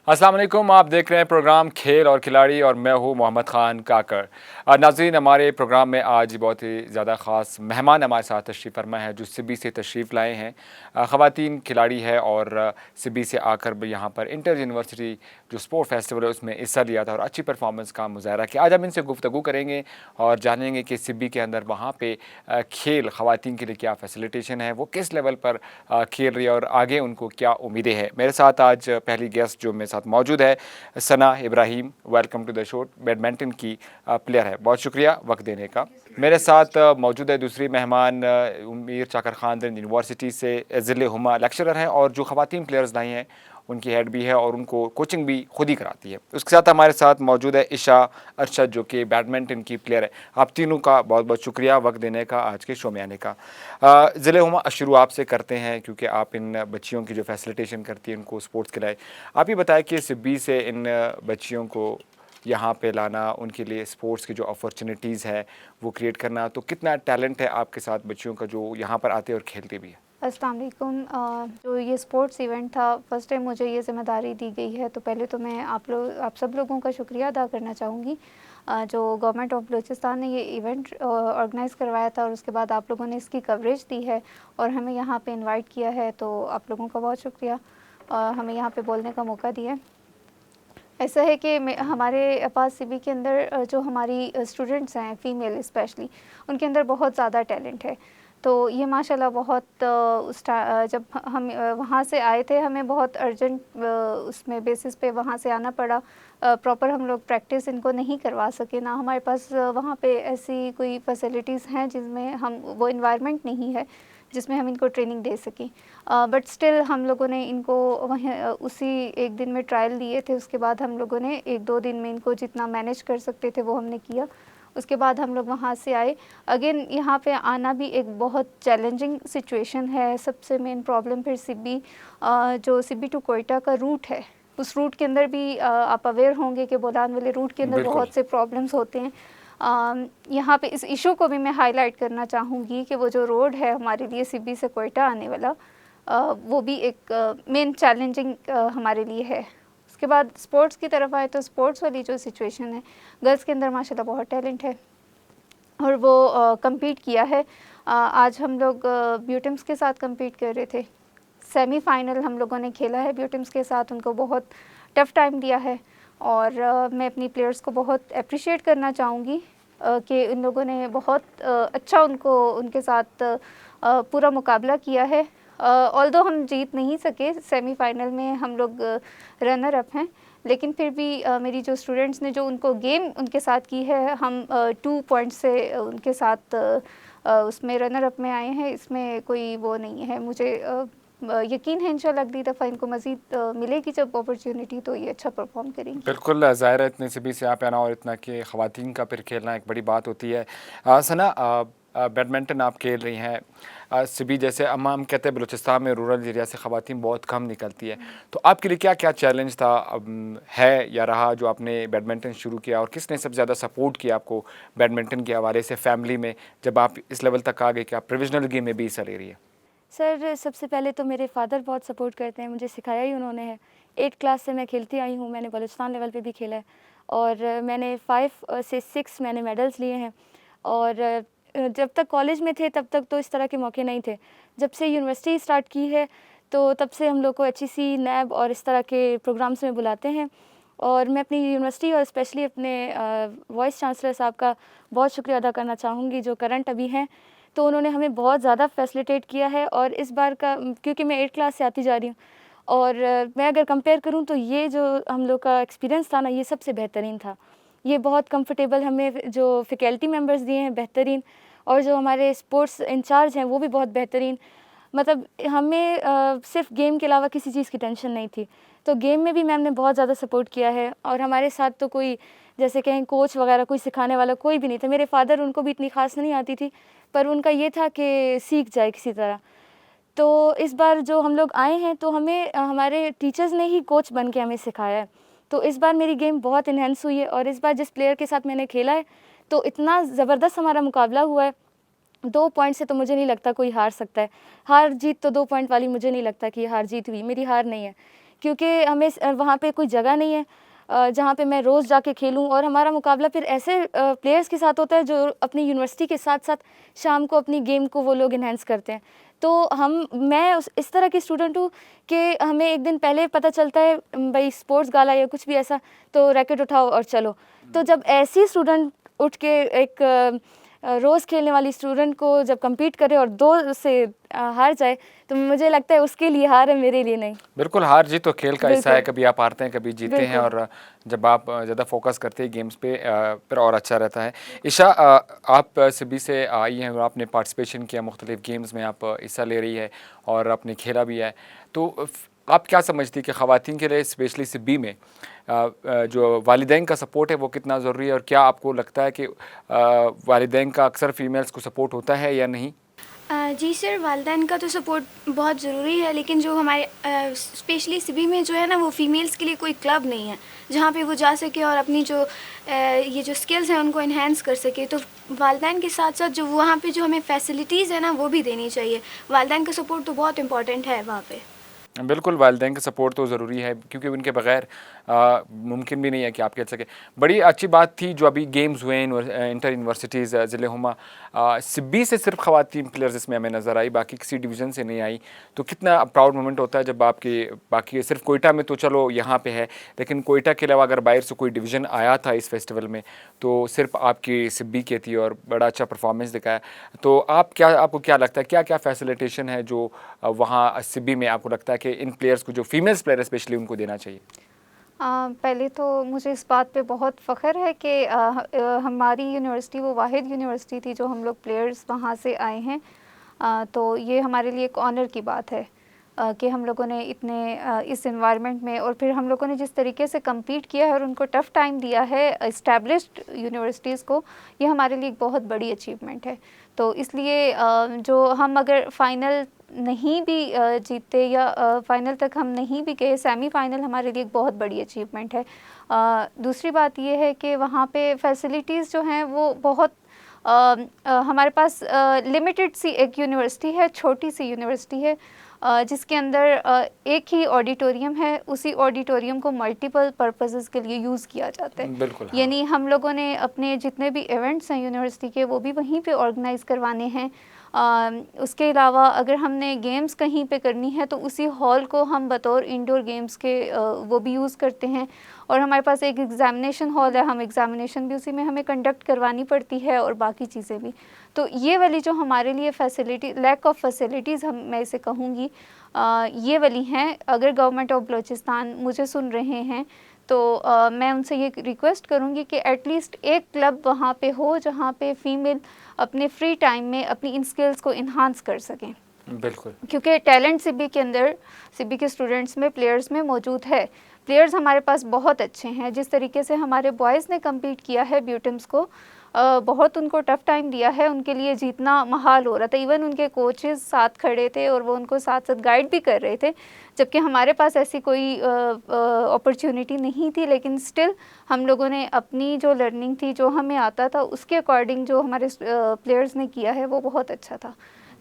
अस्सलाम वालेकुम, आप देख रहे हैं प्रोग्राम खेल और खिलाड़ी और मैं हूं मोहम्मद ख़ान काकर। नाज़रीन, हमारे प्रोग्राम में आज बहुत ही ज़्यादा ख़ास मेहमान हमारे साथ तशरीफ़ फरमा है जो सिबी से तशरीफ़ लाए हैं। ख़वातीन खिलाड़ी है और सिबी से आकर भी यहाँ पर इंटर यूनिवर्सिटी जो स्पोर्ट फेस्टिवल है उसमें हिस्सा लिया था और अच्छी परफॉर्मेंस का मुज़ाहरा किया। आज हम इनसे गुफ्तगू करेंगे और जानेंगे कि सिबी के अंदर वहाँ पे खेल ख़वातीन के लिए क्या फैसिलिटेशन है, वो किस लेवल पर खेल रही है और आगे उनको क्या उम्मीदें हैं। मेरे साथ आज पहली गेस्ट जो मेरे साथ मौजूद है Sana Ibrahim, welcome to the show. Badminton की प्लेयर है, बहुत शुक्रिया वक्त देने का। मेरे साथ मौजूद है दूसरी मेहमान मीर चाकर खान यूनिवर्सिटी से ज़िले हुमा लेक्चरर हैं और जो ख़वातीन प्लेयर्स लाई हैं उनकी हेड भी है और उनको कोचिंग भी खुद ही कराती है। उसके साथ हमारे साथ मौजूद है इशा अरशद जो कि बैडमिंटन की प्लेयर है। आप तीनों का बहुत बहुत शुक्रिया वक्त देने का, आज के शो में आने का। ज़िले हुमा शुरू आपसे करते हैं क्योंकि आप इन बच्चियों की जो फैसिलिटेशन करती है उनको स्पोर्ट्स खिलाए। आप ही बताएं कि सिब्बी से इन बच्चियों को यहाँ पे लाना, उनके लिए स्पोर्ट्स की जो अपॉर्चुनिटीज़ है वो क्रिएट करना, तो कितना टैलेंट है आपके साथ बच्चियों का जो यहाँ पर आते हैं और खेलते भी है। अस्सलाम वालेकुम। जो ये स्पोर्ट्स इवेंट था, फर्स्ट टाइम मुझे ये ज़िम्मेदारी दी गई है, तो पहले तो मैं आप सब लोगों का शुक्रिया अदा करना चाहूँगी जो गवर्नमेंट ऑफ बलूचिस्तान ने ये इवेंट ऑर्गेनाइज़ करवाया था और उसके बाद आप लोगों ने इसकी कवरेज दी है और हमें यहाँ पे इनवाइट किया है, तो आप लोगों का बहुत शुक्रिया। हमें यहाँ पे बोलने का मौका दिया। ऐसा है कि हमारे पास सिबी के अंदर जो हमारी स्टूडेंट्स हैं, फ़ीमेल स्पेशली, उनके अंदर बहुत ज़्यादा टैलेंट है। तो ये माशाल्लाह बहुत जब हम वहाँ से आए थे, हमें बहुत अर्जेंट उसमें बेसिस पे वहाँ से आना पड़ा। प्रॉपर हम लोग प्रैक्टिस इनको नहीं करवा सके, ना हमारे पास वहाँ पे ऐसी कोई फैसिलिटीज़ हैं जिसमें हम वो इन्वायरमेंट नहीं है जिसमें हम इनको ट्रेनिंग दे सकें। बट स्टिल हम लोगों ने इनको वहीं उसी एक दिन में ट्रायल दिए थे। उसके बाद हम लोगों ने 1-2 दिन में इनको जितना मैनेज कर सकते थे वो हमने किया। उसके बाद हम लोग वहाँ से आए। अगेन यहाँ पे आना भी एक बहुत चैलेंजिंग सिचुएशन है। सबसे मेन प्रॉब्लम फिर सिब्बी जो सिब्बी टू कोयटा का रूट है, उस रूट के अंदर भी आप अवेयर होंगे कि बोलान वाले रूट के अंदर बहुत से प्रॉब्लम्स होते हैं। यहाँ पे इस इशू को भी मैं हाईलाइट करना चाहूँगी कि वो जो रोड है हमारे लिए सिब्बी से कोयटा आने वाला, वो भी एक मेन चैलेंजिंग हमारे लिए है। उसके बाद स्पोर्ट्स की तरफ आए तो स्पोर्ट्स वाली जो सिचुएशन है, गर्ल्स के अंदर माशाल्लाह बहुत टैलेंट है और वो compete किया है। आज हम लोग ब्यूटिम्स के साथ compete कर रहे थे। सेमीफाइनल हम लोगों ने खेला है ब्यूटिम्स के साथ, उनको बहुत टफ़ टाइम दिया है और मैं अपनी प्लेयर्स को बहुत अप्रिशिएट करना चाहूँगी कि इन लोगों ने बहुत अच्छा उनके साथ पूरा मुकाबला किया है। ऑल्दो हम जीत नहीं सके, सेमीफाइनल में हम लोग रनर अप हैं, लेकिन फिर भी मेरी जो स्टूडेंट्स ने जो उनको गेम उनके साथ की है, हम 2 पॉइंट से उनके साथ उसमें रनर अप में आए हैं। इसमें कोई वो नहीं है। मुझे यकीन है इंशाल्लाह अगली दफ़ा इनको मज़ीद मिलेगी जब अपॉर्चुनिटी, तो ये अच्छा परफॉर्म करेंगी। बिल्कुल ज़ाहिर है, इतने सिबी से आप आना और इतना कि ख़वातीन का फिर खेलना एक बड़ी बात होती है। सना, बैडमिंटन आप खेल रही हैं, सिबी जैसे हम कहते हैं बलूचिस्तान में रूरल एरिया से ख़वातीन बहुत कम निकलती है, तो आपके लिए क्या क्या चैलेंज था, है या रहा जो आपने बैडमिंटन शुरू किया और किसने सबसे ज़्यादा सपोर्ट किया आपको बैडमिंटन के हवाले से फैमिली में, जब आप इस लेवल तक आ गए कि आप प्रोविजनल गेम में भी हिस्सा ले रही है। सर, सबसे पहले तो मेरे फ़ादर बहुत सपोर्ट करते हैं, मुझे सिखाया ही उन्होंने है। 8 क्लास से मैं खेलती आई हूँ, मैंने बलूचिस्तान लेवल पे भी खेला है और मैंने 5 से 6 मैंने मेडल्स लिए हैं और जब तक कॉलेज में थे तब तक तो इस तरह के मौके नहीं थे। जब से यूनिवर्सिटी स्टार्ट की है तो तब से हम लोग को HEC, नैब और इस तरह के प्रोग्राम्स में बुलाते हैं और मैं अपनी यूनिवर्सिटी और स्पेशली अपने वाइस चांसलर साहब का बहुत शुक्रिया अदा करना चाहूँगी जो करंट अभी हैं। तो उन्होंने हमें बहुत ज़्यादा फैसिलिटेट किया है और इस बार का क्योंकि मैं 8 क्लास से आती जा रही हूँ और मैं अगर कंपेयर करूँ तो ये जो हम लोग का एक्सपीरियंस था ना, ये सबसे बेहतरीन था। ये बहुत कंफर्टेबल, हमें जो फैकल्टी मेंबर्स दिए हैं बेहतरीन और जो हमारे स्पोर्ट्स इंचार्ज हैं वो भी बहुत बेहतरीन। मतलब हमें सिर्फ गेम के अलावा किसी चीज़ की टेंशन नहीं थी। तो गेम में भी मैम ने बहुत ज़्यादा सपोर्ट किया है और हमारे साथ तो कोई जैसे कहें कोच वगैरह कोई सिखाने वाला कोई भी नहीं था। मेरे फादर, उनको भी इतनी ख़ास नहीं आती थी, पर उनका ये था कि सीख जाए किसी तरह। तो इस बार जो हम लोग आए हैं तो हमें हमारे टीचर्स ने ही कोच बन के हमें सिखाया है। तो इस बार मेरी गेम बहुत इन्हेंस हुई है और इस बार जिस प्लेयर के साथ मैंने खेला है तो इतना ज़बरदस्त हमारा मुकाबला हुआ है। 2 पॉइंट से तो मुझे नहीं लगता कोई हार सकता है। हार जीत तो 2 पॉइंट वाली मुझे नहीं लगता कि हार जीत हुई, मेरी हार नहीं है। क्योंकि हमें वहाँ पे कोई जगह नहीं है जहाँ पे मैं रोज़ जाके खेलूँ। और हमारा मुकाबला फिर ऐसे प्लेयर्स के साथ होता है जो अपनी यूनिवर्सिटी के साथ साथ शाम को अपनी गेम को वो लोग इन्हेंस करते हैं। तो मैं इस तरह की स्टूडेंट हूँ कि हमें एक दिन पहले पता चलता है भाई स्पोर्ट्स गाला या कुछ भी ऐसा, तो रैकेट उठाओ और चलो। तो जब ऐसी स्टूडेंट उठ के एक रोज़ खेलने वाली स्टूडेंट को जब compete करे और 2 से हार जाए, तो मुझे लगता है उसके लिए हार है, मेरे लिए नहीं। बिल्कुल, हार जीत तो खेल का हिस्सा है, बिल्कुल। कभी आप हारते हैं, कभी जीतते हैं, और जब आप ज़्यादा फोकस करते हैं गेम्स पे फिर और अच्छा रहता है। ईशा, आप सिबी से आई हैं और आपने पार्टिसिपेशन किया, मुख्तलिफ गेम्स में आप हिस्सा ले रही है और आपने खेला भी है। तो आप क्या समझती हैं कि ख़वातीन के लिए स्पेशली सिबी में जो वालिदैन का सपोर्ट है वो कितना ज़रूरी है, और क्या आपको लगता है कि वालिदैन का अक्सर फ़ीमेल्स को सपोर्ट होता है या नहीं? जी सर, वालिदैन का तो सपोर्ट बहुत ज़रूरी है, लेकिन जो हमारे स्पेशली सिबी में जो है ना, वो फ़ीमेल्स के लिए कोई क्लब नहीं है जहाँ पे वो जा सके और अपनी जो ये जो स्किल्स हैं उनको इन्हेंस कर सके। तो वालिदैन के साथ साथ जो वहाँ पे जो हमें फैसिलिटीज़ है ना, वो भी देनी चाहिए। वालिदैन का सपोर्ट तो बहुत इंपॉर्टेंट है वहाँ पे। बिल्कुल, वालिदैन का सपोर्ट तो ज़रूरी है, क्योंकि उनके बगैर मुमकिन भी नहीं है कि आप खेल सकें। बड़ी अच्छी बात थी जो अभी गेम्स हुए इंटर यूनिवर्सिटीज़ ज़िले हुमा, सिब्बी से सिर्फ ख़वातीन प्लेयर्स इसमें हमें नज़र आई, बाकी किसी डिवीज़न से नहीं आई। तो कितना प्राउड मोमेंट होता है जब आपके बाकी सिर्फ कोयटा में तो चलो यहाँ पे है, लेकिन कोयटा के अलावा अगर बाहर से कोई डिवीज़न आया था इस फेस्टिवल में, तो सिर्फ आपकी सिब्बी की थी और बड़ा अच्छा परफॉर्मेंस दिखाया। तो आपको क्या लगता है, क्या क्या फैसिलिटेशन है जो वहाँ सिब्बी में आपको लगता है कि इन प्लेयर्स को, जो फीमेल्स प्लेयर स्पेशली, उनको देना चाहिए? पहले तो मुझे इस बात पे बहुत फ़ख्र है कि हमारी यूनिवर्सिटी वो वाहिद यूनिवर्सिटी थी जो हम लोग प्लेयर्स वहाँ से आए हैं। तो ये हमारे लिए एक ऑनर की बात है कि हम लोगों ने इतने इस एनवायरनमेंट में, और फिर हम लोगों ने जिस तरीके से compete किया है और उनको टफ़ टाइम दिया है इस्टेब्लिश्ड यूनिवर्सिटीज़ को, ये हमारे लिए एक बहुत बड़ी अचीवमेंट है। तो इसलिए जो हम अगर फ़ाइनल नहीं भी जीते या फ़ाइनल तक हम नहीं भी गए, सेमीफ़ाइनल हमारे लिए एक बहुत बड़ी अचीवमेंट है। दूसरी बात ये है कि वहाँ पे फैसिलिटीज़ जो हैं वो बहुत हमारे पास लिमिटेड सी एक यूनिवर्सिटी है, छोटी सी यूनिवर्सिटी है जिसके अंदर एक ही ऑडिटोरियम है। उसी ऑडिटोरियम को मल्टीपल पर्पसेस के लिए यूज़ किया जाता है। बिल्कुल, हाँ। यानी हम लोगों ने अपने जितने भी इवेंट्स हैं यूनिवर्सिटी के, वो भी वहीं पे ऑर्गेनाइज़ करवाने हैं। उसके अलावा अगर हमने गेम्स कहीं पे करनी है तो उसी हॉल को हम बतौर इंडोर गेम्स के वो भी यूज़ करते हैं। और हमारे पास एक एग्ज़ामिनेशन हॉल है, हम एग्ज़ामिनेशन भी उसी में हमें कंडक्ट करवानी पड़ती है और बाकी चीज़ें भी। तो ये वाली जो हमारे लिए फैसिलिटी, लैक ऑफ फैसिलिटीज़ मैं इसे कहूँगी, ये वाली हैं। अगर गवर्नमेंट ऑफ बलूचिस्तान मुझे सुन रहे हैं तो मैं उनसे ये रिक्वेस्ट करूँगी कि एटलीस्ट एक क्लब वहाँ पे हो जहाँ पे फ़ीमेल अपने फ्री टाइम में अपनी इन स्किल्स को इन्हांस कर सकें। बिल्कुल, क्योंकि टैलेंट सिबी के अंदर, सिबी के स्टूडेंट्स में, प्लेयर्स में मौजूद है। प्लेयर्स हमारे पास बहुत अच्छे हैं। जिस तरीके से हमारे बॉयज़ ने कम्पीट किया है ब्यूटम्स को, बहुत उनको टफ़ टाइम दिया है, उनके लिए जीतना महाल हो रहा था। इवन उनके कोचेज़ साथ खड़े थे और वो उनको साथ साथ गाइड भी कर रहे थे, जबकि हमारे पास ऐसी कोई अपॉर्चुनिटी नहीं थी। लेकिन स्टिल हम लोगों ने अपनी जो लर्निंग थी, जो हमें आता था, उसके अकॉर्डिंग जो हमारे प्लेयर्स ने किया है वो बहुत अच्छा था।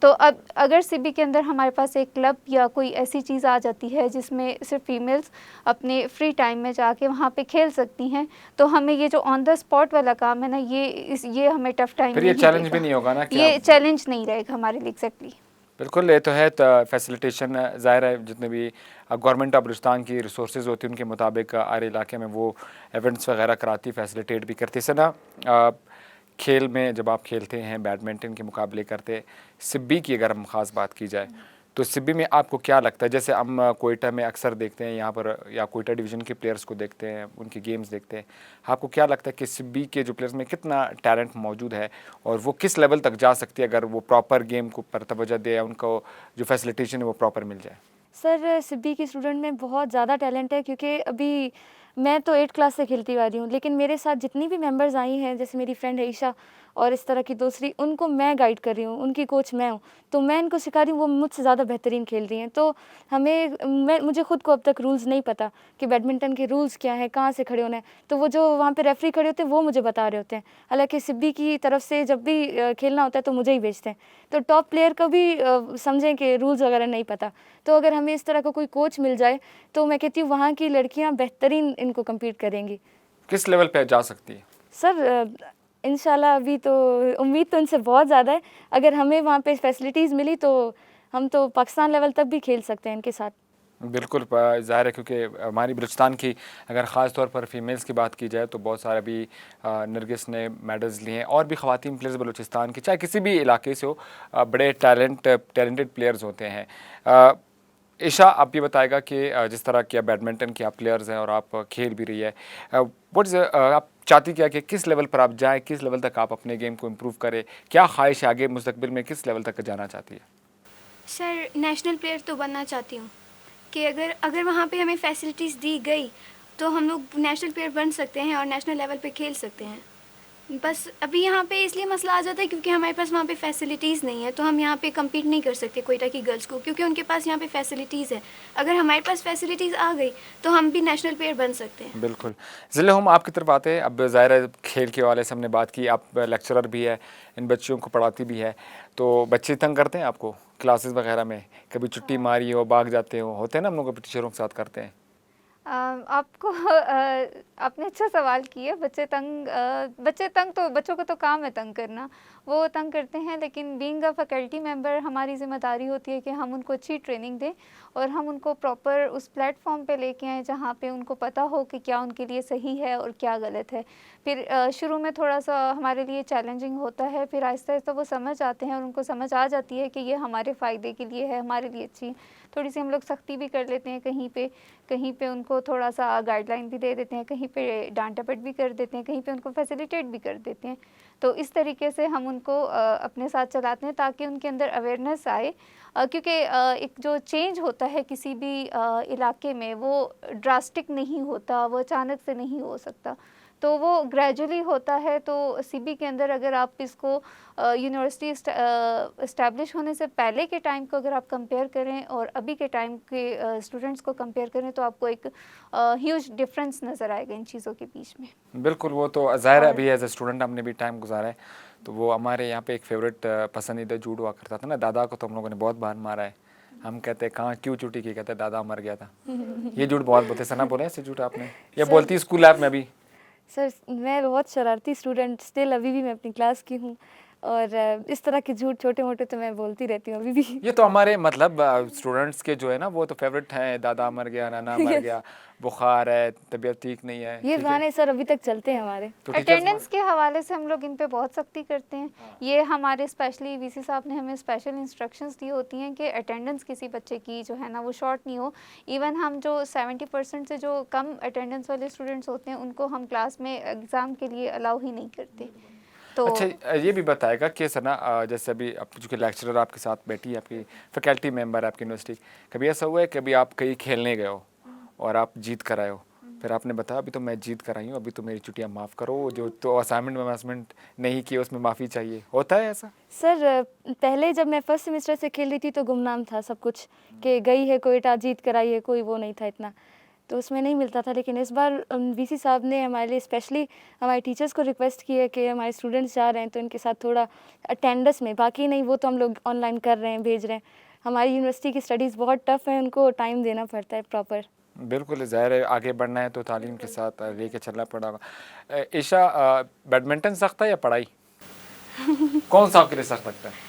तो अब अगर सिबी के अंदर हमारे पास एक क्लब या कोई ऐसी चीज़ आ जाती है जिसमें सिर्फ फीमेल्स अपने फ्री टाइम में जाके वहाँ पे खेल सकती हैं, तो हमें ये जो ऑन द स्पॉट वाला काम है ना, ये हमें टफ़ टाइम फिर ये नहीं चैलेंज देगा। भी नहीं होगा ना कि ये चैलेंज नहीं रहेगा हमारे लिए। एग्जैक्टली। बिल्कुल, ये तो है। फैसिलिटेशन ज़ाहिर है, जितने भी गवर्नमेंट ऑफ बलूचिस्तान की रिसोर्सेज होती हैं उनके मुताबिक हर इलाके में वो इवेंट्स वगैरह कराती, फैसिलिटेट भी करती। सना, खेल में जब आप खेलते हैं, बैडमिंटन के मुकाबले करते, सिब्बी की अगर हम ख़ास बात की जाए तो सिब्बी में आपको क्या लगता है? जैसे हम कोयटा में अक्सर देखते हैं, यहाँ पर या कोयटा डिवीज़न के प्लेयर्स को देखते हैं, उनके गेम्स देखते हैं, आपको क्या लगता है कि सिब्बी के जो प्लेयर्स में कितना टैलेंट मौजूद है और वो किस लेवल तक जा सकती है अगर वो प्रॉपर गेम को पर तवज्जो दे या उनको जो फैसिलिटेशन है वो प्रॉपर मिल जाए? सर, सिब्बी की स्टूडेंट में बहुत ज़्यादा टैलेंट है, क्योंकि अभी मैं तो 8 क्लास से खेलती आ रही हूँ, लेकिन मेरे साथ जितनी भी मेंबर्स आई हैं, जैसे मेरी फ्रेंड है ईशा, और इस तरह की दूसरी उनको मैं गाइड कर रही हूँ, उनकी कोच मैं हूँ, तो मैं इनको सिखा रही हूँ, वो मुझसे ज़्यादा बेहतरीन खेल रही हैं। तो मुझे खुद को अब तक रूल्स नहीं पता कि बैडमिंटन के रूल्स क्या हैं, कहाँ से खड़े होना है, तो वो जो वहाँ पे रेफरी खड़े होते हैं वो मुझे बता रहे होते हैं। हालांकि सिब्बी की तरफ से जब भी खेलना होता है तो मुझे ही भेजते हैं। तो टॉप प्लेयर को भी समझें कि रूल्स वगैरह नहीं पता, तो अगर हमें इस तरह का कोई कोच मिल जाए तो मैं कहती हूँ वहाँ की लड़कियाँ बेहतरीन इनको कम्पीट करेंगी। किस लेवल पे जा सकती है? सर इंशाल्लाह अभी तो उम्मीद तो इनसे बहुत ज़्यादा है। अगर हमें वहाँ पे फैसिलिटीज़ मिली तो हम तो पाकिस्तान लेवल तक भी खेल सकते हैं इनके साथ। बिल्कुल ज़ाहिर है, क्योंकि हमारी बलूचिस्तान की अगर ख़ास तौर पर फ़ीमेल्स की बात की जाए तो बहुत सारे अभी नरगिस ने मेडल्स लिए हैं, और भी ख़वातीन प्लेयर्स बलूचिस्तान की चाहे किसी भी इलाके से हो, बड़े टैलेंटेड प्लेयर्स होते हैं। ईशा, आप ये बताएगा कि जिस तरह की बैडमिंटन की आप प्लेयर्स हैं और आप खेल भी रही है, आप चाहती क्या कि किस लेवल पर आप जाएँ, किस लेवल तक आप अपने गेम को इम्प्रूव करें, क्या ख्वाहिश है आगे मुस्तकबिल में, किस लेवल तक जाना चाहती है? सर नेशनल प्लेयर तो बनना चाहती हूँ कि अगर वहाँ पे हमें फैसिलिटीज़ दी गई तो हम लोग नेशनल प्लेयर बन सकते हैं और नेशनल लेवल पे खेल सकते हैं। बस अभी यहाँ पे इसलिए मसला आ जाता है क्योंकि हमारे पास वहाँ पे फैसिलिटीज़ नहीं है, तो हम यहाँ पे कम्पीट नहीं कर सकते क्वेटा की गर्ल्स को, क्योंकि उनके पास यहाँ पे फैसिलिटीज़ है। अगर हमारे पास फैसिलिटीज़ आ गई तो हम भी नेशनल प्लेयर बन सकते हैं। बिल्कुल। ज़िले हम आपकी तरफ आते हैं। अब ज़ाहिर है खेल के हवाले से हमने बात की, आप लेक्चरर भी है, इन बच्चियों को पढ़ाती भी है, तो बच्चे तंग करते हैं आपको क्लासेस वगैरह में? कभी छुट्टी मारी हो, भाग जाते हो, होते हैं ना हम लोग टीचरों के साथ करते हैं। आपको आपने अच्छा सवाल किया। बच्चे तंग तो बच्चों का तो काम है तंग करना, वो तंग करते हैं, लेकिन बीइंग अ फैकल्टी मेंबर हमारी ज़िम्मेदारी होती है कि हम उनको अच्छी ट्रेनिंग दें और हम उनको प्रॉपर उस प्लेटफॉर्म पे लेके आएँ जहाँ पे उनको पता हो कि क्या उनके लिए सही है और क्या गलत है। फिर शुरू में थोड़ा सा हमारे लिए चैलेंजिंग होता है, फिर आहिस्ता आहिस्ता वो समझ आते हैं और उनको समझ आ जाती है कि ये हमारे फ़ायदे के लिए है, हमारे लिए अच्छी। थोड़ी सी हम लोग सख्ती भी कर लेते हैं कहीं पे उनको थोड़ा सा गाइडलाइन भी दे देते हैं, कहीं पे डांट डपट भी कर देते हैं, कहीं पे उनको फैसिलिटेट भी कर देते हैं। तो इस तरीके से हम उनको अपने साथ चलाते हैं ताकि उनके अंदर अवेयरनेस आए, क्योंकि एक जो चेंज होता है किसी भी इलाके में वो ड्रास्टिक नहीं होता, वो अचानक से नहीं हो सकता, तो वो ग्रेजुअली होता है। तो सीबी के अंदर अगर आप इसको यूनिवर्सिटी इस्टेब्लिश होने से पहले के टाइम को अगर आप कंपेयर करें और अभी के टाइम के स्टूडेंट्स को कंपेयर करें तो आपको एक ह्यूज डिफरेंस नज़र आएगा इन चीज़ों के बीच में। बिल्कुल, वो तो ज़ाहिर है, अभी एज ए स्टूडेंट हमने भी टाइम गुजारा है, तो वो हमारे यहाँ पे एक फेवरेट पसंदीदा झूठ हुआ करता था ना, दादा को तो हम लोगों ने बहुत बार मारा है। हम कहते हैं कहाँ क्यों चुटी की, कहते दादा मर गया था। ये झूठ बहुत बोलते। सना बोले ऐसे झूठ आपने? ये बोलती स्कूल लाइफ में भी? सर मैं बहुत शरारती स्टूडेंट स्टिल अभी भी मैं अपनी क्लास की हूँ, और इस तरह के झूठ छोटे मोटे तो मैं बोलती रहती हूँ अभी भी। ये तो हमारे मतलब स्टूडेंट्स के जो है ना वो तो फेवरेट हैं, दादा मर गया, नाना मर गया, बुखार है, तबीयत ठीक नहीं है। ये गाने सर अभी तक चलते हैं हमारे। तो अटेंडेंस के हवाले से हम लोग इन पे बहुत सख्ती करते हैं। ये हमारे स्पेशली वीसी साहब ने हमें स्पेशल इंस्ट्रक्शंस दी होती हैं कि अटेंडेंस किसी बच्चे की जो है ना वो शॉर्ट नहीं हो। इवन हम जो 70% से जो कम अटेंडेंस वाले स्टूडेंट्स होते हैं उनको हम क्लास में एग्ज़ाम के लिए अलाउ ही नहीं करते। तो अच्छा, ये भी बताएगा कि सना, जैसे अभी आप चूँकि लेक्चरर आपके साथ बैठी है, आपकी फैकल्टी मेंबर है आपकी यूनिवर्सिटी, कभी ऐसा हुआ है कभी आप कहीं खेलने गए हो और आप जीत कर आए हो, फिर आपने बताया अभी तो मैं जीत कर आई हूँ, अभी तो मेरी छुट्टियाँ माफ़ करो, जो तो असाइनमेंट नहीं किए उसमें माफ़ी चाहिए, होता है ऐसा? सर पहले जब मैं फर्स्ट सेमेस्टर से खेल रही थी तो गुमनाम था सब कुछ कि गई है कोयटा जीत कर आई है, कोई वो नहीं था इतना, तो उसमें नहीं मिलता था। लेकिन इस बार वीसी साहब ने हमारे लिए स्पेशली हमारे टीचर्स को रिक्वेस्ट की है कि हमारे स्टूडेंट्स जा रहे हैं तो इनके साथ थोड़ा अटेंडेंस में, बाकी नहीं वो तो हम लोग ऑनलाइन कर रहे हैं, भेज रहे हैं। हमारी यूनिवर्सिटी की स्टडीज़ बहुत टफ है, उनको टाइम देना पड़ता है प्रॉपर। बिल्कुल, ज़ाहिर है आगे बढ़ना है तो तालीम के साथ लेके चलना पड़ेगा। ईशा, बैडमिंटन सख्त है या पढ़ाई? कौन सा आपके लिए सख्त लगता है?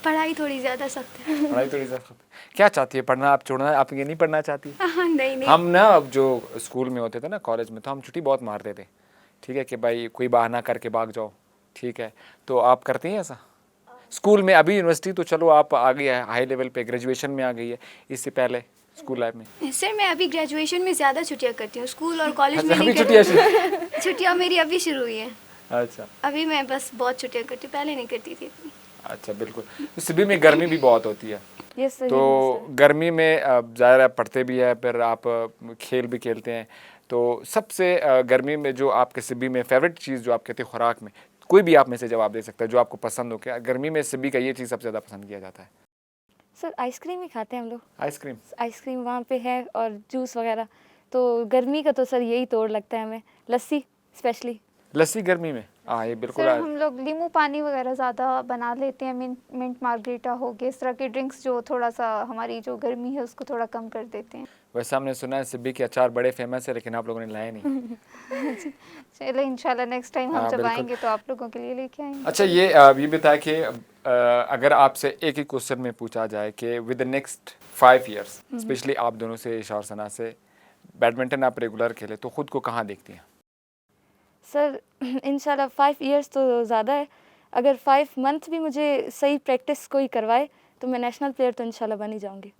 पढ़ाई थोड़ी ज़्यादा सख्त है। पढ़ाई थोड़ी सख्त है। क्या चाहती है पढ़ना, आप छोड़ना, आप ये नहीं पढ़ना चाहती? नहीं हम ना अब जो स्कूल में होते थे ना, कॉलेज में, तो हम छुट्टी बहुत मारते थे, ठीक है, कि भाई कोई बहाना करके भाग जाओ, ठीक है, तो आप करती हैं ऐसा स्कूल में? अभी यूनिवर्सिटी तो चलो आप आ गई है, हाई लेवल पे ग्रेजुएशन में आ गई है, इससे पहले स्कूल लाइफ में? सर मैं अभी ग्रेजुएशन में ज़्यादा छुट्टियाँ करती हूँ, स्कूल और कॉलेज में अच्छा, नहीं अभी छुट्टियाँ करती। छुट्टियाँ मेरी अभी शुरू हुई हैं। अच्छा अभी मैं बस बहुत छुट्टियाँ करती हूँ, पहले नहीं करती थी इतनी। अच्छा, बिल्कुल। तो सिबी में गर्मी भी बहुत होती है, यस सर। तो गर्मी में ज़ाहिर है पढ़ते भी है, फिर आप खेल भी खेलते हैं, तो सबसे गर्मी में जो आपके सिबी में फेवरेट चीज़ जो आप कहते हैं खुराक में, कोई भी आप में से जवाब दे सकता है जो आपको पसंद हो, क्या गर्मी में सिबी का ये चीज़ सबसे ज़्यादा पसंद किया जाता है? सर आइसक्रीम ही खाते हैं हम लोग। आइसक्रीम। आइसक्रीम वहाँ पे है और जूस वगैरह, तो गर्मी का तो सर यही तोड़ लगता है हमें, लस्सी स्पेशली। लस्सी गर्मी में, हाँ ये बिल्कुल। सर हम लोग नींबू पानी वगैरह ज़्यादा बना लेते हैं, मिंट मार्गरीटा हो गया, इस तरह के ड्रिंक्स जो थोड़ा सा हमारी जो गर्मी है उसको थोड़ा कम कर देते हैं। वैसे हमने सुना है सिब्बी के अचार बड़े फेमस है, लेकिन आप लोगों ने लाए नहीं। चलो इंशाल्लाह नेक्स्ट टाइम हम हाँ, जब बिल्कुल। आएंगे तो आप लोगों के लिए लेके आएंगे। अच्छा ये बताया कि अगर आपसे एक ही क्वेश्चन में पूछा जाए कि with the next 5 years, specially आप दोनों से, ईशा और सना से, बैडमिंटन आप रेगुलर खेले तो खुद को कहाँ देखती हैं? सर इंशाल्लाह 5 इयर्स तो ज़्यादा है, अगर 5 मंथ भी मुझे सही प्रैक्टिस कोई करवाए तो मैं नेशनल प्लेयर तो इंशाल्लाह बन ही जाऊंगी।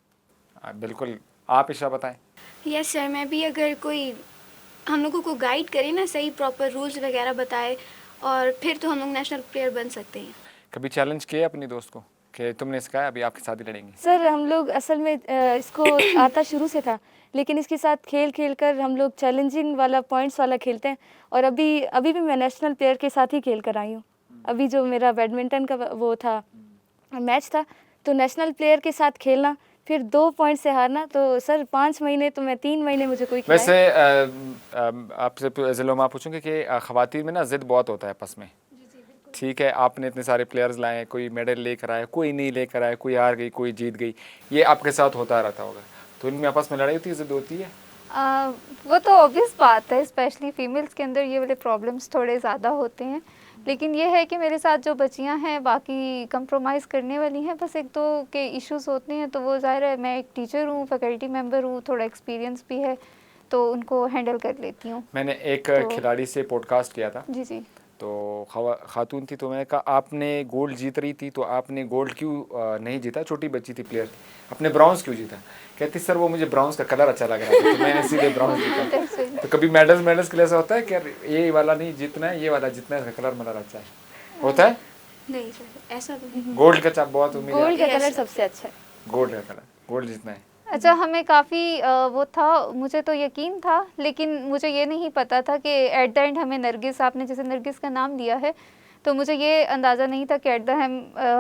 बिल्कुल। आप ईशा बताएं। यस सर, मैं भी अगर कोई हम लोगों को गाइड करे ना, सही प्रॉपर रूल्स वगैरह बताए, और फिर तो हम लोग नेशनल प्लेयर बन सकते हैं। कभी चैलेंज किया अपनी दोस्त को कि तुमने इसका अभी आपके साथ ही लड़ेंगी? सर हम लोग असल में इसको आता शुरू से था, लेकिन इसके साथ खेल खेल कर हम लोग चैलेंजिंग वाला पॉइंट्स वाला खेलते हैं, और अभी भी मैं नेशनल प्लेयर के साथ ही खेल कर आई हूँ। अभी जो मेरा बैडमिंटन का वो था मैच था, तो नेशनल प्लेयर के साथ खेलना, फिर 2 पॉइंट से हारना, तो सर 5 महीने तो मैं 3 महीने मुझे कोई खिलाए। वैसे आपसे ज़िलों पूछूंगी कि ख़वातीन में ना ज़िद बहुत होता है आपस में, ठीक है? आपने इतने सारे प्लेयर्स लाए, कोई मेडल लेकर आए, कोई नहीं लेकर आए, कोई हार गई, कोई जीत गई, ये आपके साथ होता रहता होगा, तो इनमें आपस में लड़ाई होती है, ज़िद होती है? वो तो ऑब्वियस बात है, स्पेशली फीमेल्स के अंदर ये वाले प्रॉब्लम्स थोड़े ज़्यादा होते हैं, लेकिन ये है कि मेरे साथ जो बच्चियां हैं बाकी कंप्रोमाइज़ करने वाली हैं, बस एक दो के इश्यूज होते हैं, तो वो ज़ाहिर है मैं एक टीचर हूँ, फैकल्टी मेंबर हूँ, थोड़ा एक्सपीरियंस भी है, तो उनको हैंडल कर लेती हूँ। मैंने एक खिलाड़ी से पॉडकास्ट किया था, जी जी। तो खातून थी, तो मैंने कहा आपने गोल्ड जीत रही थी तो आपने गोल्ड क्यों नहीं जीता, छोटी बच्ची थी प्लेयर, अपने ब्रॉन्ज क्यों जीता? कहती सर वो मुझे ब्रॉन्ज का कलर अच्छा लग रहा था तो मैंने सीधे ब्रॉन्ज जीता। तो कभी मेडल्स के लिए ऐसा होता है कि ये वाला नहीं जीतना है, ये वाला जीतना है, इसका कलर मतलब अच्छा है, होता है? नहीं सर, ऐसा तो नहीं। गोल्ड का चाप बहुत उम्मीद है, गोल्ड का कलर सबसे अच्छा है। गोल्ड का कलर, गोल्ड जीतना है। अच्छा, हमें काफ़ी वो था, मुझे तो यकीन था, लेकिन मुझे ये नहीं पता था कि एट द एंड हमें नरगिस, आपने जैसे नरगिस का नाम लिया है, तो मुझे ये अंदाज़ा नहीं था कि एट द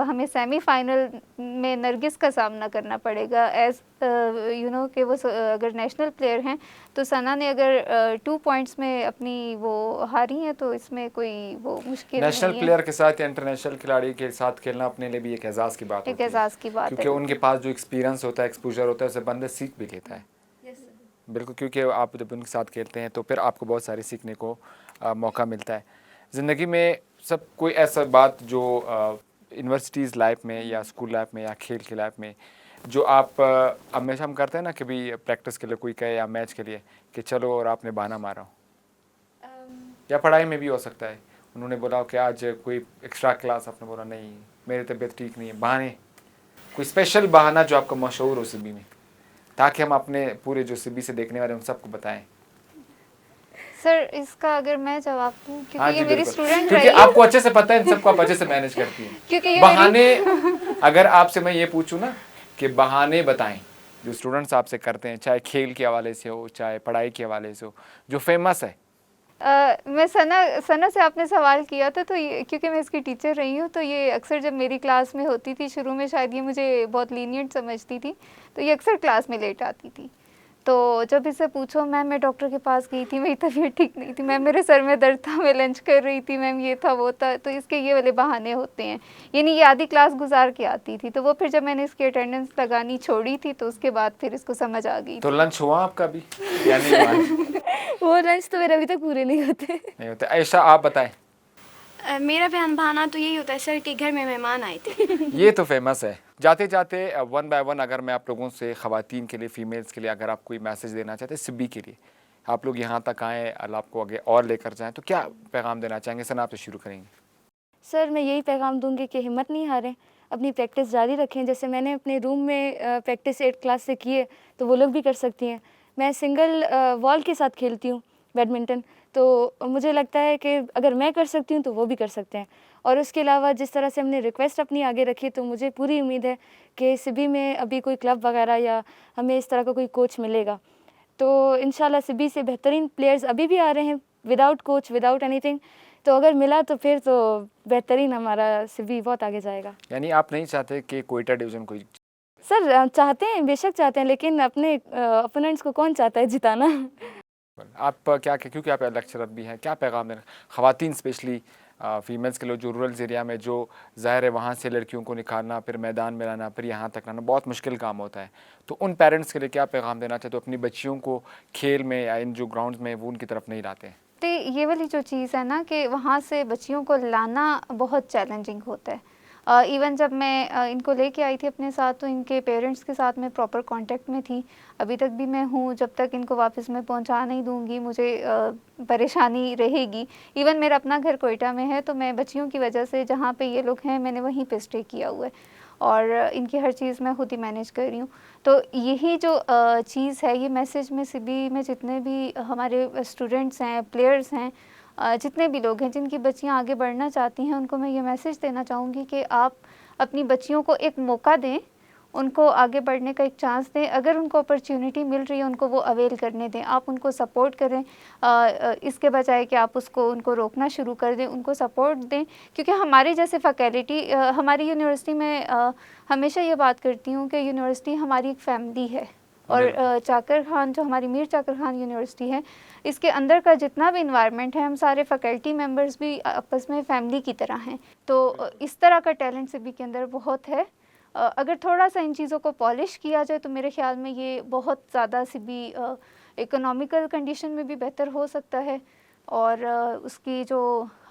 हमें सेमीफाइनल में नरगिस का सामना करना पड़ेगा, एज यू नो कि वो अगर नेशनल प्लेयर हैं, तो सना ने अगर 2 पॉइंट्स में अपनी वो हारी हैं, तो इसमें कोई वो मुश्किल नेशनल नहीं है। प्लेयर के साथ या इंटरनेशनल खिलाड़ी के साथ खेलना अपने लिए भी एक एजाज़ की बात एक होती है, एजाज़ की बात क्योंकि है। उनके पास जो एक्सपीरियंस होता है, एक्सपोजर होता है, उससे बंदा सीख भी लेता है। बिल्कुल, क्योंकि आप जब उनके साथ खेलते हैं तो फिर आपको बहुत सारी सीखने को मौका मिलता है। ज़िंदगी में सब कोई ऐसा बात जो यूनिवर्सिटीज़ लाइफ में या स्कूल लाइफ में या खेल की लाइफ में जो आप हमेशा हम करते हैं ना, कभी प्रैक्टिस के लिए कोई कहे या मैच के लिए कि चलो और आपने बहाना मारा हो, या पढ़ाई में भी हो सकता है, उन्होंने बोला कि आज कोई एक्स्ट्रा क्लास, आपने बोला नहीं मेरी तबीयत ठीक नहीं है, बहाने, कोई स्पेशल बहाना जो आपका मशहूर हो सिबी में, ताकि हम अपने पूरे जो सिबी से देखने वाले उन सबको बताएं? सर इसका अगर मैं जवाब दूं, क्योंकि हाँ ये जी, मेरी बिल्कुल। स्टूडेंट क्योंकि रही है, आपको अच्छे से पता है इन सबको आप अच्छे से मैनेज करती हैं। क्योंकि ये बहाने अगर आपसे मैं ये पूछूं ना कि बहाने बताएं जो स्टूडेंट्स आपसे करते हैं, चाहे खेल के हवाले से हो, चाहे पढ़ाई के हवाले से हो, जो फेमस है। मैं सना से आपने सवाल किया था, तो ये क्योंकि मैं इसकी टीचर रही हूँ, तो ये अक्सर जब मेरी क्लास में होती थी, शुरू में शायद ये मुझे बहुत लीनियंट समझती थी, तो ये अक्सर क्लास में लेट आती थी। तो जब इससे पूछो मैम मैं डॉक्टर के पास गई थी, मेरी तबीयत ठीक नहीं थी, मैम मेरे सर में दर्द था, मैं लंच कर रही थी, मैम ये था वो था, तो इसके ये वाले बहाने होते हैं। यानी ये आधी क्लास गुजार के आती थी, तो वो फिर जब मैंने इसकी अटेंडेंस लगानी छोड़ी थी, तो उसके बाद फिर इसको समझ आ गई। तो लंच हुआ आपका भी या नहीं हुआ? वो लंच तो मेरे अभी तक पूरे नहीं होते। नहीं होते। ऐसा आप बताएं। मेरा बहाना तो यही होता है सर कि घर में मेहमान आए थे। ये तो फेमस है। जाते जाते 1 बाय 1 अगर मैं आप लोगों से ख़वातीन के लिए, फ़ीमेल्स के लिए अगर आप कोई मैसेज देना चाहते हैं सिब्बी के लिए, आप लोग यहाँ तक आएँ, अल्लाह आपको आगे और लेकर जाएँ, तो क्या पैगाम देना चाहेंगे? सना आपसे शुरू करेंगे। सर मैं यही पैगाम दूंगी कि हिम्मत नहीं हारें, अपनी प्रैक्टिस जारी रखें। जैसे मैंने अपने रूम में प्रैक्टिस 8 क्लास से की है, तो वो लोग भी कर सकती हैं। मैं सिंगल वॉल के साथ खेलती हूँ बैडमिंटन, तो मुझे लगता है कि अगर मैं कर सकती हूँ तो वो भी कर सकते हैं। और उसके अलावा जिस तरह से हमने रिक्वेस्ट अपनी आगे रखी, तो मुझे पूरी उम्मीद है कि सिबी में अभी कोई क्लब वगैरह या हमें इस तरह का कोई कोच मिलेगा, तो इंशाल्लाह सिबी से बेहतरीन प्लेयर्स अभी भी आ रहे हैं विदाउट कोच, विदाउट एनीथिंग। तो अगर मिला तो फिर तो बेहतरीन, हमारा सिबी बहुत आगे जाएगा। यानी आप नहीं चाहते कि कोयटा डिवीज़न कोई सर चाहते हैं, बेशक चाहते हैं, लेकिन अपने ओपोनेंट्स को कौन चाहता है जिताना। आप क्या क्योंकि आप लेक्चरर भी हैं, क्या पैगाम देना ख़वातीन स्पेशली फीमेल्स के लिए जो रूरल एरिया में, जो ज़ाहिर है वहाँ से लड़कियों को निकालना, फिर मैदान में लाना, फिर यहाँ तक लाना बहुत मुश्किल काम होता है, तो उन पेरेंट्स के लिए क्या पैगाम देना चाहते हो अपनी बच्चियों को खेल में या इन जो ग्राउंड्स में वो उनकी तरफ नहीं लाते हैं? तो ये वाली जो चीज़ है ना कि वहाँ से बच्चियों को लाना बहुत चैलेंजिंग होता है। इवन जब मैं इनको लेके आई थी अपने साथ, तो इनके पेरेंट्स के साथ मैं प्रॉपर कांटेक्ट में थी, अभी तक भी मैं हूँ। जब तक इनको वापस मैं पहुँचा नहीं दूँगी मुझे परेशानी रहेगी। इवन मेरा अपना घर कोयटा में है, तो मैं बच्चियों की वजह से जहाँ पे ये लोग हैं मैंने वहीं पे स्टे किया हुआ है और इनकी हर चीज़ मैं खुद ही मैनेज कर रही हूँ। तो यही जो चीज़ है, ये मैसेज में सिबी में जितने भी हमारे स्टूडेंट्स हैं, प्लेयर्स हैं, जितने भी लोग हैं जिनकी बच्चियां आगे बढ़ना चाहती हैं, उनको मैं ये मैसेज देना चाहूँगी कि आप अपनी बच्चियों को एक मौका दें, उनको आगे बढ़ने का एक चांस दें। अगर उनको अपॉर्चुनिटी मिल रही है उनको वो अवेल करने दें, आप उनको सपोर्ट करें। इसके बजाय कि आप उनको रोकना शुरू कर दें, उनको सपोर्ट दें। क्योंकि हमारी जैसे फैकल्टी हमारी यूनिवर्सिटी में हमेशा ये बात करती हूँ कि यूनिवर्सिटी हमारी एक फैमिली है और चाकर खान जो हमारी मीर चाकर खान यूनिवर्सिटी है, इसके अंदर का जितना भी इन्वायरमेंट है, हम सारे फैकल्टी मेंबर्स भी आपस में फैमिली की तरह हैं। तो इस तरह का टैलेंट सिबी के अंदर बहुत है। अगर थोड़ा सा इन चीज़ों को पॉलिश किया जाए तो मेरे ख्याल में ये बहुत ज़्यादा सिबी इकोनॉमिकल कंडीशन में भी बेहतर हो सकता है और उसकी जो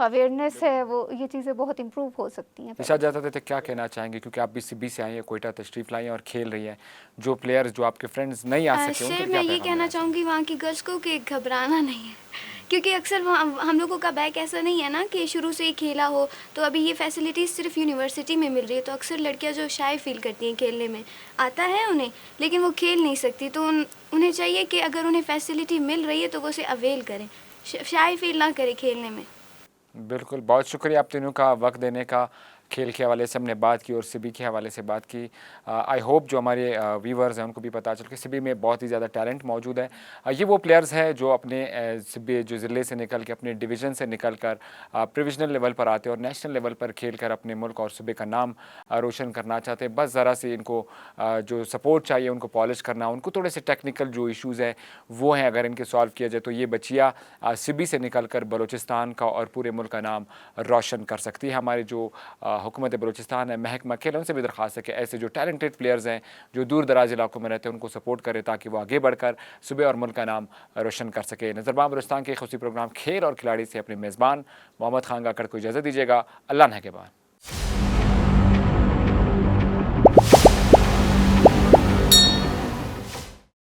अवेयरनेस है वो ये चीज़ें बहुत इम्प्रूव हो सकती हैं। निशा जाते थे क्या कहना चाहेंगे, क्योंकि आप भी सिबी से आई हैं, कोयटा तशरीफ़ लाई हैं और खेल रही हैं, जो प्लेयर्स जो आपके फ्रेंड्स नहीं आ सके उनके सर लिए क्या मैं ये पैगाम कहना देना चाहूँगी वहाँ की गर्ल्स को कि घबराना नहीं है, क्योंकि अक्सर वहाँ हम लोगों का बैक ऐसा नहीं है ना कि शुरू से ही खेला हो। तो अभी ये फैसिलिटीज़ सिर्फ यूनिवर्सिटी में मिल रही है, तो अक्सर लड़कियाँ जो शाय फील करती हैं खेलने में, आता है उन्हें लेकिन वो खेल नहीं सकती। तो उन्हें चाहिए कि अगर उन्हें फैसिलिटी मिल रही है तो वो उसे अवेल करें, शाय फील ना करें खेलने में। बिल्कुल, बहुत शुक्रिया आप तीनों का वक्त देने का। खेल के हवाले से हमने बात की और सिबी के हवाले से बात की। आई होप जो हमारे व्यूवर्स हैं उनको भी पता चल कि सिबी में बहुत ही ज़्यादा टैलेंट मौजूद है। ये वो प्लेयर्स हैं जो अपने सिबी जो ज़िले से निकल के, अपने डिवीज़न से निकल कर प्रोविजनल लेवल पर आते हैं और नेशनल लेवल पर खेल कर अपने मुल्क और सूबे का नाम रोशन करना चाहते हैं। बस ज़रा सी इनको जो सपोर्ट चाहिए उनको पॉलिश करना, उनको थोड़े से टेक्निकल जो इशूज़ हैं वो हैं, अगर इनके सॉल्व किया जाए तो ये बच्चियाँ सिबी से निकल कर बलूचिस्तान का और पूरे मुल्क का नाम रोशन कर सकती है। हमारे जो हुकूमत बलूचिस्तान है, महकमा खेल, उनसे भी दरख्वास्त है कि ऐसे जो टैलेंटेड प्लेयर्स हैं जो दूर दराज इलाकों में रहते हैं उनको सपोर्ट करें ताकि वो आगे बढ़कर सूबे और मुल्क का नाम रोशन कर सके। नज़रबान बलूचिस्तान के खुसूसी प्रोग्राम खेल और खिलाड़ी से अपने मेज़बान मोहम्मद खान काकड़ को इजाज़त दीजिएगा। अल्लाह ने के बाद।